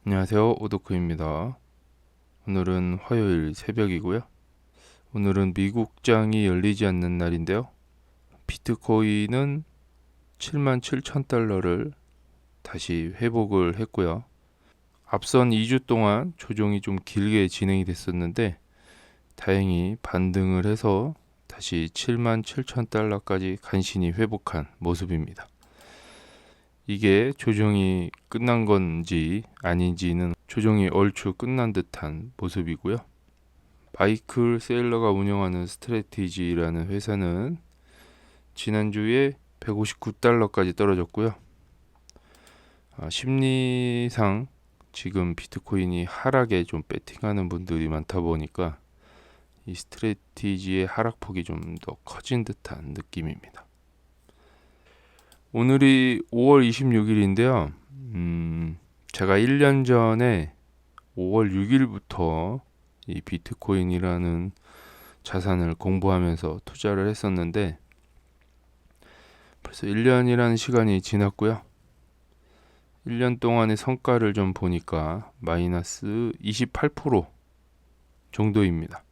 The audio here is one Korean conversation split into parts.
안녕하세요, 오도쿠입니다. 오늘은 화요일 새벽이고요. 오늘은 미국장이 열리지 않는 날인데요. 비트코인은 77,000달러를 다시 회복을 했고요. 앞선 2주 동안 조정이 좀 길게 진행이 됐었는데 다행히 반등을 해서 다시 77,000달러까지 간신히 회복한 모습입니다. 이게 조정이 끝난 건지 아닌지는 조정이 얼추 끝난 듯한 모습이고요. 마이클 세일러가 운영하는 스트래티지라는 회사는 지난주에 159달러까지 떨어졌고요. 심리상 지금 비트코인이 하락에 좀 배팅하는 분들이 많다 보니까 이 스트래티지의 하락폭이 좀 더 커진 듯한 느낌입니다. 오늘이 5월 26일인데요. 제가 1년 전에 5월 6일부터 이 비트코인이라는 자산을 공부하면서 투자를 했었는데 벌써 1년이라는 시간이 지났고요. 1년 동안의 성과를 좀 보니까 마이너스 28% 정도입니다.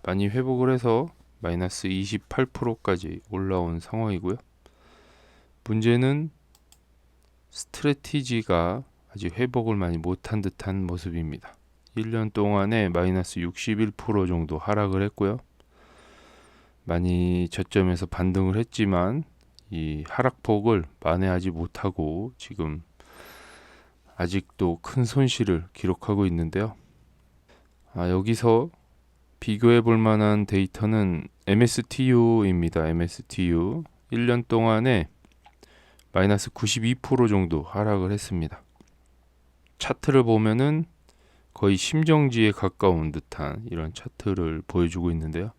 많이 회복을 해서 마이너스 28%까지 올라온 상황이고요. 문제는 스트래티지가 아직 회복을 많이 못한 듯한 모습입니다. 1년 동안에 마이너스 61% 정도 하락을 했고요. 많이 저점에서 반등을 했지만 이 하락폭을 만회하지 못하고 지금 아직도 큰 손실을 기록하고 있는데요. 여기서 비교해 볼 만한 데이터는 MSTU입니다. MSTU 1년 동안에 마이너스 92% 정도 하락을 했습니다. 차트를 보면은 거의 심정지에 가까운 듯한 이런 차트를 보여주고 있는데요.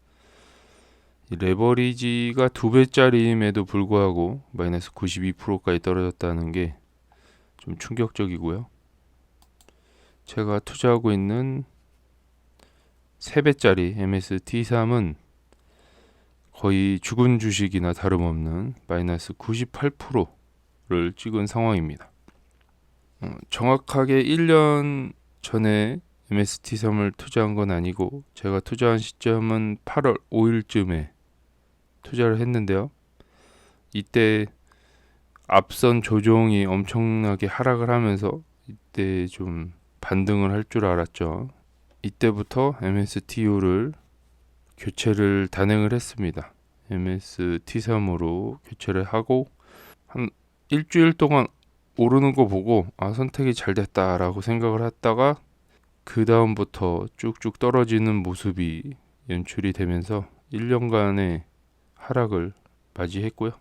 이 레버리지가 2배짜리임에도 불구하고 마이너스 92%까지 떨어졌다는 게 좀 충격적이고요. 제가 투자하고 있는 3배짜리 MST3은 거의 죽은 주식이나 다름없는 마이너스 98%를 찍은 상황입니다. 정확하게 1년 전에 MST3을 투자한 건 아니고 제가 투자한 시점은 8월 5일쯤에 투자를 했는데요. 이때 앞선 조종이 엄청나게 하락을 하면서 이때 좀 반등을 할 줄 알았죠. 이때부터 MSTU를 교체를 단행을 했습니다. MST3으로 교체를 하고 한 일주일 동안 오르는 거 보고 선택이 잘 됐다라고 생각을 했다가 그 다음부터 쭉쭉 떨어지는 모습이 연출이 되면서 1년간의 하락을 맞이했고요.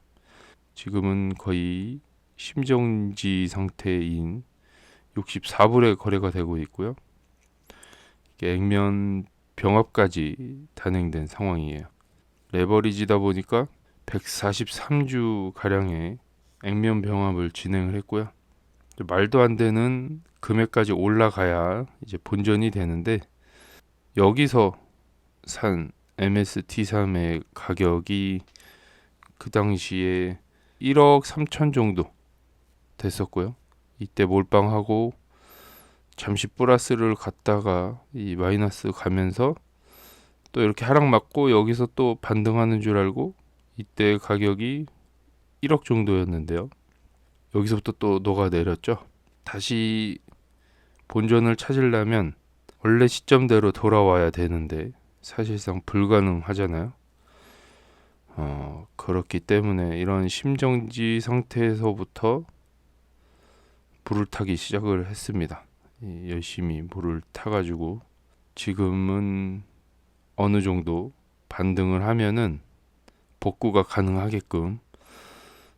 지금은 거의 심정지 상태인 64불에 거래가 되고 있고요. 액면 병합까지 단행된 상황이에요. 레버리지다 보니까 143주 가량의 액면 병합을 진행을 했고요. 말도 안 되는 금액까지 올라가야 이제 본전이 되는데 여기서 산 MST3의 가격이 그 당시에 1억 3천 정도 됐었고요. 이때 몰빵하고 잠시 플러스를 갔다가 이 마이너스 가면서 또 이렇게 하락 맞고 여기서 또 반등하는 줄 알고 이때 가격이 1억 정도였는데요. 여기서부터 또 녹아내렸죠. 다시 본전을 찾으려면 원래 시점대로 돌아와야 되는데 사실상 불가능하잖아요. 그렇기 때문에 이런 심정지 상태에서부터 물을 타기 시작을 했습니다. 열심히 물을 타가지고 지금은 어느 정도 반등을 하면은 복구가 가능하게끔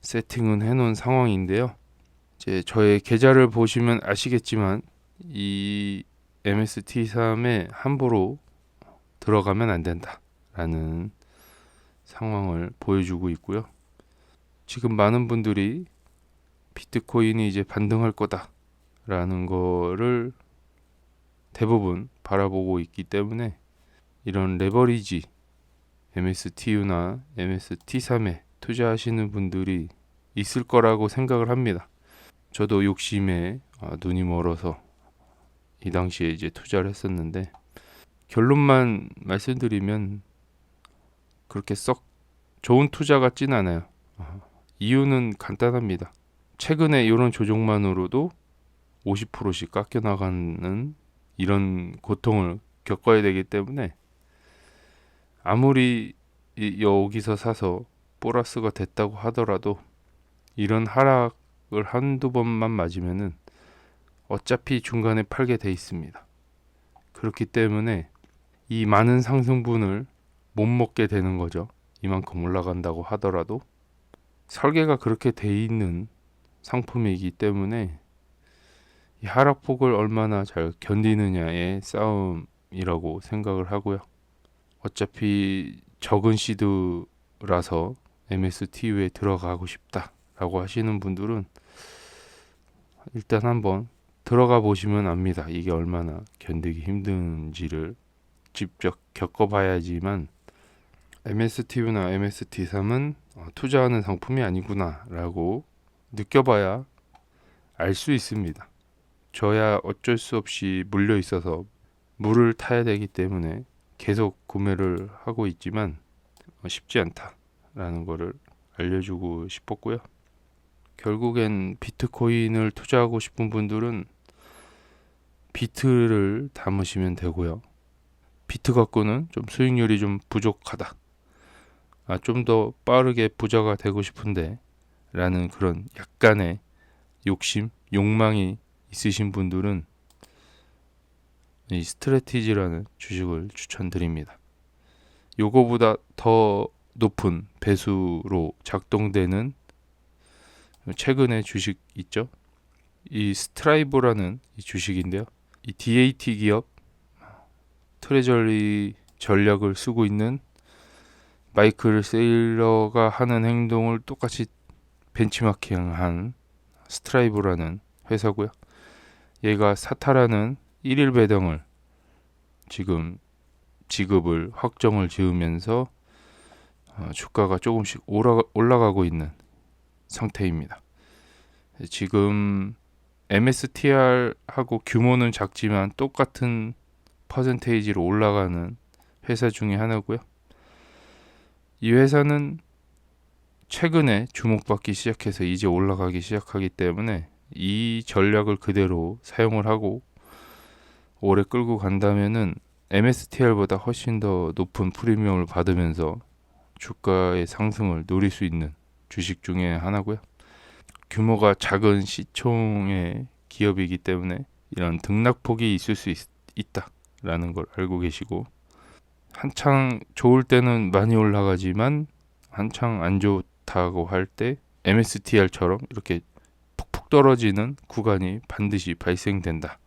세팅은 해놓은 상황인데요. 이제 저의 계좌를 보시면 아시겠지만 이 MST3에 함부로 들어가면 안 된다라는 상황을 보여주고 있고요. 지금 많은 분들이 비트코인이 이제 반등할 거다라는 거를 대부분 바라보고 있기 때문에 이런 레버리지 MSTU나 MST3에 투자하시는 분들이 있을 거라고 생각을 합니다. 저도 욕심에 눈이 멀어서 이 당시에 이제 투자를 했었는데, 결론만 말씀드리면 그렇게 썩 좋은 투자 같진 않아요. 이유는 간단합니다. 최근에 이런 조종만으로도 50%씩 깎여 나가는 이런 고통을 겪어야 되기 때문에, 아무리 여기서 사서 보너스가 됐다고 하더라도 이런 하락을 한두 번만 맞으면은 어차피 중간에 팔게 돼 있습니다. 그렇기 때문에 이 많은 상승분을 못 먹게 되는 거죠. 이만큼 올라간다고 하더라도 설계가 그렇게 돼 있는 상품이기 때문에 이 하락폭을 얼마나 잘 견디느냐의 싸움이라고 생각을 하고요. 어차피 적은 시드라서 MSTU에 들어가고 싶다라고 하시는 분들은 일단 한번 들어가 보시면 압니다. 이게 얼마나 견디기 힘든지를 직접 겪어봐야지만 MSTU나 MST3은 투자하는 상품이 아니구나 라고 느껴봐야 알 수 있습니다. 저야 어쩔 수 없이 물려 있어서 물을 타야 되기 때문에 계속 구매를 하고 있지만 쉽지 않다라는 거를 알려주고 싶었고요. 결국엔 비트코인을 투자하고 싶은 분들은 비트를 담으시면 되고요. 비트 갖고는 좀 수익률이 좀 부족하다. 좀 더 빠르게 부자가 되고 싶은데 라는 그런 약간의 욕심, 욕망이 있으신 분들은 이 스트래티지라는 주식을 추천드립니다. 요거보다 더 높은 배수로 작동되는 최근의 주식 있죠? 이 스트라이브라는 이 주식인데요. 이 DAT 기업 트레저리 전략을 쓰고 있는 마이클 세일러가 하는 행동을 똑같이 벤치마킹한 스트라이브라는 회사고요. 얘가 사타라는 1일 배당을 지금 지급을 확정을 지으면서 주가가 조금씩 올라가고 있는 상태입니다. 지금 MSTR하고 규모는 작지만 똑같은 퍼센테이지로 올라가는 회사 중에 하나고요. 이 회사는 최근에 주목받기 시작해서 이제 올라가기 시작하기 때문에 이 전략을 그대로 사용을 하고 오래 끌고 간다면은 MSTR보다 훨씬 더 높은 프리미엄을 받으면서 주가의 상승을 노릴 수 있는 주식 중에 하나고요. 규모가 작은 시총의 기업이기 때문에 이런 등락폭이 있을 수 있다라는 걸 알고 계시고, 한창 좋을 때는 많이 올라가지만 한창 안 좋다고 할 때 MSTR처럼 이렇게 푹푹 떨어지는 구간이 반드시 발생된다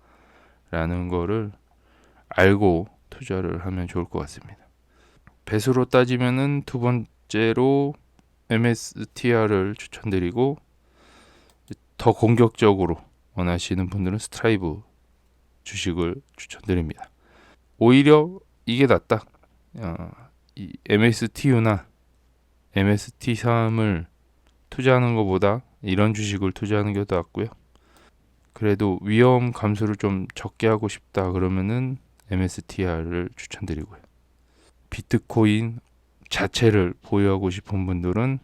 라는 거를 알고 투자를 하면 좋을 것 같습니다. 배수로 따지면은 두 번째로 MSTR을 추천드리고, 더 공격적으로 원하시는 분들은 스트라이브 주식을 추천드립니다. 오히려 이게 낫다. 이 MSTU나 MST3을 투자하는 것보다 이런 주식을 투자하는 게 더 낫고요. 그래도 위험 감소를 좀 적게 하고 싶다 그러면은 MSTR을 추천드리고요. 비트코인 자체를 보유하고 싶은 분들은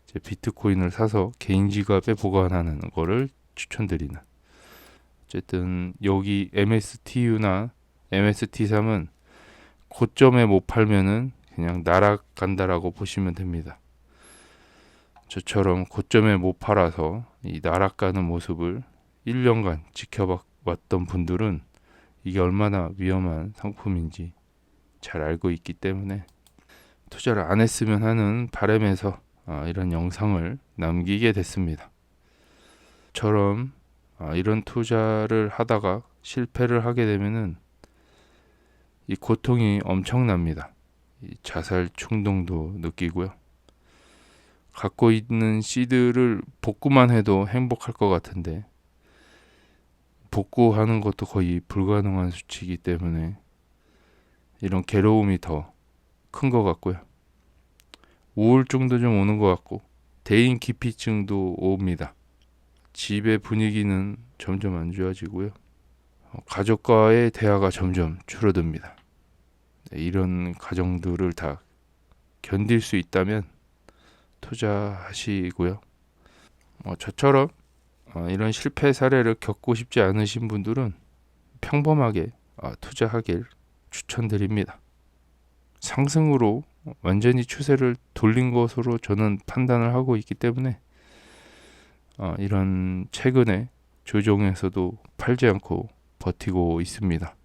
이제 비트코인을 사서 개인 지갑에 보관하는 거를 추천드리는. 어쨌든 여기 MSTU나 MST3은 고점에 못 팔면은 그냥 날아간다라고 보시면 됩니다. 저처럼 고점에 못 팔아서 이 날아가는 모습을 1년간 지켜봤던 분들은 이게 얼마나 위험한 상품인지 잘 알고 있기 때문에 투자를 안 했으면 하는 바람에서 이런 영상을 남기게 됐습니다. 저처럼 이런 투자를 하다가 실패를 하게 되면은 이 고통이 엄청납니다. 이 자살 충동도 느끼고요. 갖고 있는 씨드를 복구만 해도 행복할 것 같은데 복구하는 것도 거의 불가능한 수치이기 때문에 이런 괴로움이 더 큰 것 같고요. 우울증도 좀 오는 것 같고 대인 기피증도 옵니다. 집의 분위기는 점점 안 좋아지고요. 가족과의 대화가 점점 줄어듭니다. 네, 이런 가정들을 다 견딜 수 있다면 투자하시고요. 저처럼 이런 실패 사례를 겪고 싶지 않으신 분들은 평범하게 투자하길 추천드립니다. 상승으로 완전히 추세를 돌린 것으로 저는 판단을 하고 있기 때문에 이런 최근에 조정에서도 팔지 않고 버티고 있습니다.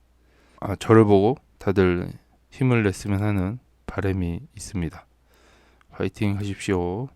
저를 보고 다들 힘을 냈으면 하는 바람이 있습니다. 파이팅 하십시오.